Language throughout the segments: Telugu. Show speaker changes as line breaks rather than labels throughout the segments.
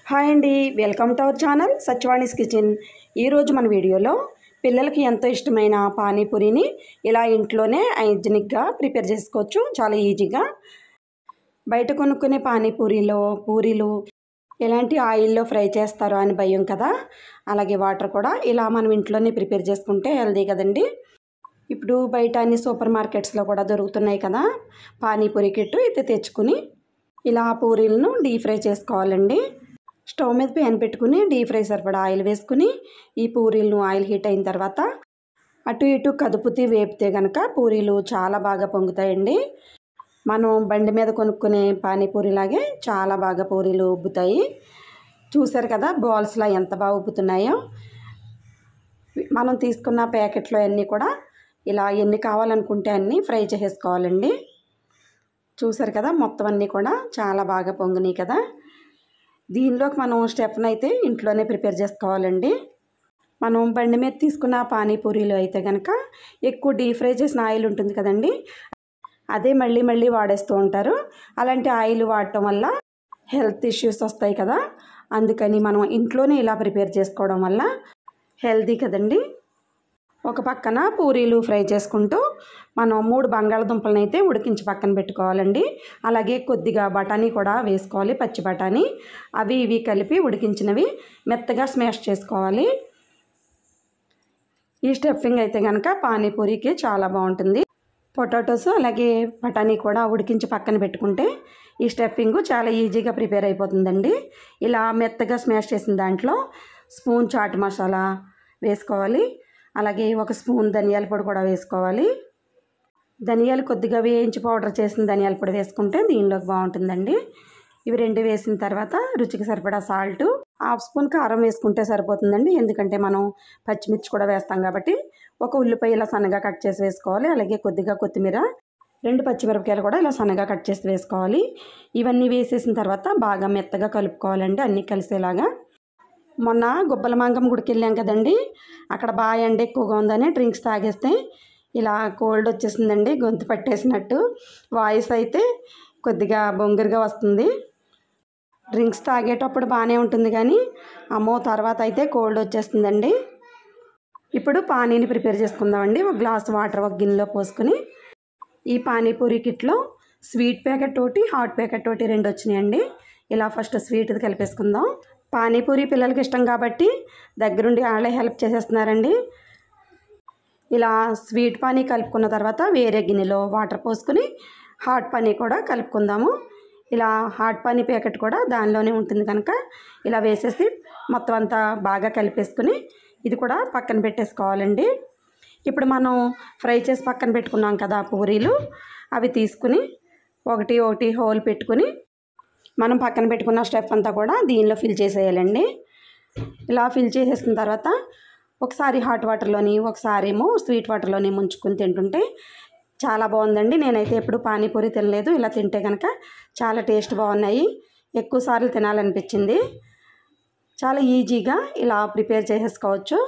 హాయ్ అండి, welcome to our channel Satyavani's kitchen. ఈరోజు మన వీడియోలో పిల్లలకి ఎంతో ఇష్టమైన పానీపూరిని ఇలా ఇంట్లోనే హైజీనిక్గా ప్రిపేర్ చేసుకోవచ్చు. చాలా ఈజీగా. బయట కొనుక్కునే పూరీలు ఎలాంటి ఆయిల్లో ఫ్రై చేస్తారో అని భయం కదా. అలాగే వాటర్ కూడా ఇలా మనం ఇంట్లోనే ప్రిపేర్ చేసుకుంటే హెల్దీ కదండి. ఇప్పుడు బయట అన్ని సూపర్ మార్కెట్స్లో కూడా దొరుకుతున్నాయి కదా పానీపూరి కిట్టు. అయితే తెచ్చుకుని ఇలా పూరీలను డీప్ ఫ్రై చేసుకోవాలండి. స్టవ్ మీద ప్యాన్ పెట్టుకుని డీప్ ఫ్రై సరిపడా ఆయిల్ వేసుకుని ఈ పూరీలను ఆయిల్ హీట్ అయిన తర్వాత అటు ఇటు కదుపుతూ వేపితే కనుక పూరీలు చాలా బాగా పొంగుతాయండి. మనం బండి మీద కొనుక్కునే పానీపూరిలాగే చాలా బాగా పూరీలు ఉబ్బుతాయి. చూసారు కదా బాల్స్లా ఎంత బాగా ఉబ్బుతున్నాయో. మనం తీసుకున్న ప్యాకెట్లో అన్నీ కూడా ఇలా ఎన్ని కావాలనుకుంటే అన్నీ ఫ్రై చేసేసుకోవాలండి. చూసారు కదా మొత్తం అన్నీ కూడా చాలా బాగా పొంగినాయి కదా. దీనిలోకి మనం స్టెప్ని అయితే ఇంట్లోనే ప్రిపేర్ చేసుకోవాలండి. మనం బండి మీద తీసుకున్న పానీపూరీలు అయితే కనుక ఎక్కువ డీప్ ఫ్రై చేసిన ఆయిల్ ఉంటుంది కదండి, అదే మళ్ళీ వాడేస్తూ ఉంటారు. అలాంటి ఆయిల్ వాడటం వల్ల హెల్త్ ఇష్యూస్ వస్తాయి కదా. అందుకని మనం ఇంట్లోనే ఇలా ప్రిపేర్ చేసుకోవడం వల్ల హెల్తీ కదండి. ఒక పక్కన పూరీలు ఫ్రై చేసుకుంటూ మనం 3 బంగాళదుంపలను అయితే ఉడికించి పక్కన పెట్టుకోవాలండి. అలాగే కొద్దిగా బఠానీ కూడా వేసుకోవాలి, పచ్చి బఠానీ. అవి ఇవి కలిపి ఉడికించినవి మెత్తగా స్మాష్ చేసుకోవాలి. ఈ స్టఫింగ్ అయితే కనుక పానీపూరికి చాలా బాగుంటుంది. పొటాటోస్ అలాగే బఠానీ కూడా ఉడికించి పక్కన పెట్టుకుంటే ఈ స్టఫింగ్ చాలా ఈజీగా ప్రిపేర్ అయిపోతుందండి. ఇలా మెత్తగా స్మాష్ చేసిన దాంట్లో స్పూన్ చాట్ మసాలా వేసుకోవాలి. అలాగే 1 స్పూన్ ధనియాల పొడి కూడా వేసుకోవాలి. ధనియాలు కొద్దిగా వేయించి పౌడర్ చేసిన ధనియాల పొడి వేసుకుంటే దీనిలోకి బాగుంటుందండి. ఇవి 2 వేసిన తర్వాత రుచికి సరిపడా సాల్ట్, 1/2 స్పూన్ కారం వేసుకుంటే సరిపోతుందండి. ఎందుకంటే మనం పచ్చిమిర్చి కూడా వేస్తాం కాబట్టి. 1 ఉల్లిపాయ ఇలా సన్నగా కట్ చేసి వేసుకోవాలి. అలాగే కొద్దిగా కొత్తిమీర, 2 పచ్చిమిరపకాయలు కూడా ఇలా సన్నగా కట్ చేసి వేసుకోవాలి. ఇవన్నీ వేసేసిన తర్వాత బాగా మెత్తగా కలుపుకోవాలండి అన్నీ కలిసేలాగా. మొన్న గుబ్బల మంగం గుడికి వెళ్ళాం కదండి, అక్కడ బాగా ఎండ ఎక్కువగా ఉందని డ్రింక్స్ తాగేస్తే ఇలా కోల్డ్ వచ్చేసిందండి, గొంతు పట్టేసినట్టు. వాయిస్ అయితే కొద్దిగా బొంగురుగా వస్తుంది. డ్రింక్స్ తాగేటప్పుడు బాగానే ఉంటుంది కానీ అమ్మో తర్వాత అయితే కోల్డ్ వచ్చేస్తుందండి. ఇప్పుడు పానీని ప్రిపేర్ చేసుకుందామండి. 1 గ్లాస్ వాటర్ 1 గిన్నెలో పోసుకుని ఈ పానీపూరి కిట్లో స్వీట్ ప్యాకెట్ ఒకటి, హాట్ ప్యాకెట్ ఒకటి 2 వచ్చినాయండి. ఇలా ఫస్ట్ స్వీట్ది కలిపేసుకుందాం. పానీపూరి పిల్లలకి ఇష్టం కాబట్టి దగ్గరుండి వాళ్ళే హెల్ప్ చేసేస్తున్నారండి. ఇలా స్వీట్ పానీ కలుపుకున్న తర్వాత వేరే గిన్నెలో వాటర్ పోసుకుని హాట్ పానీ కూడా కలుపుకుందాము. ఇలా హాట్ పానీ ప్యాకెట్ కూడా దానిలోనే ఉంటుంది కనుక ఇలా వేసేసి మొత్తం అంతా బాగా కలిపేసుకుని ఇది కూడా పక్కన పెట్టేసుకోవాలండి. ఇప్పుడు మనం ఫ్రై చేసి పక్కన పెట్టుకున్నాం కదా పూరీలు, అవి తీసుకుని ఒకటి హోల్ పెట్టుకుని మనం పక్కన పెట్టుకున్న స్టెప్ అంతా కూడా దీనిలో ఫిల్ చేసేయాలండి. ఇలా ఫిల్ చేసేసిన తర్వాత ఒకసారి హాట్ వాటర్లోని, ఒకసారి ఏమో స్వీట్ వాటర్లోని ముంచుకొని తింటుంటే చాలా బాగుందండి. నేనైతే ఎప్పుడు పానీపూరి తినలేదు. ఇలా తింటే కనుక చాలా టేస్ట్ బాగున్నాయి. ఎక్కువ సార్లు తినాలనిపించింది. చాలా ఈజీగా ఇలా ప్రిపేర్ చేసేసుకోవచ్చు.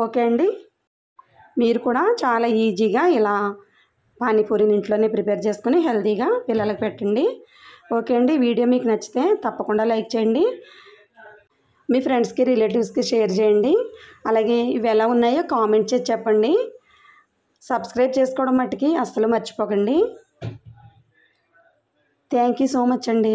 ఓకే అండి, మీరు కూడా చాలా ఈజీగా ఇలా పానీపూరిని ఇంట్లోనే ప్రిపేర్ చేసుకుని హెల్తీగా పిల్లలకు పెట్టండి. ఓకే అండి, వీడియో మీకు నచ్చితే తప్పకుండా లైక్ చేయండి. మీ ఫ్రెండ్స్కి, రిలేటివ్స్కి షేర్ చేయండి. అలాగే ఇవి ఎలా ఉన్నాయో కామెంట్ చేసి చెప్పండి. సబ్స్క్రైబ్ చేసుకోవడం మట్టుకి అస్సలు మర్చిపోకండి. థ్యాంక్ యూ సో మచ్ అండి.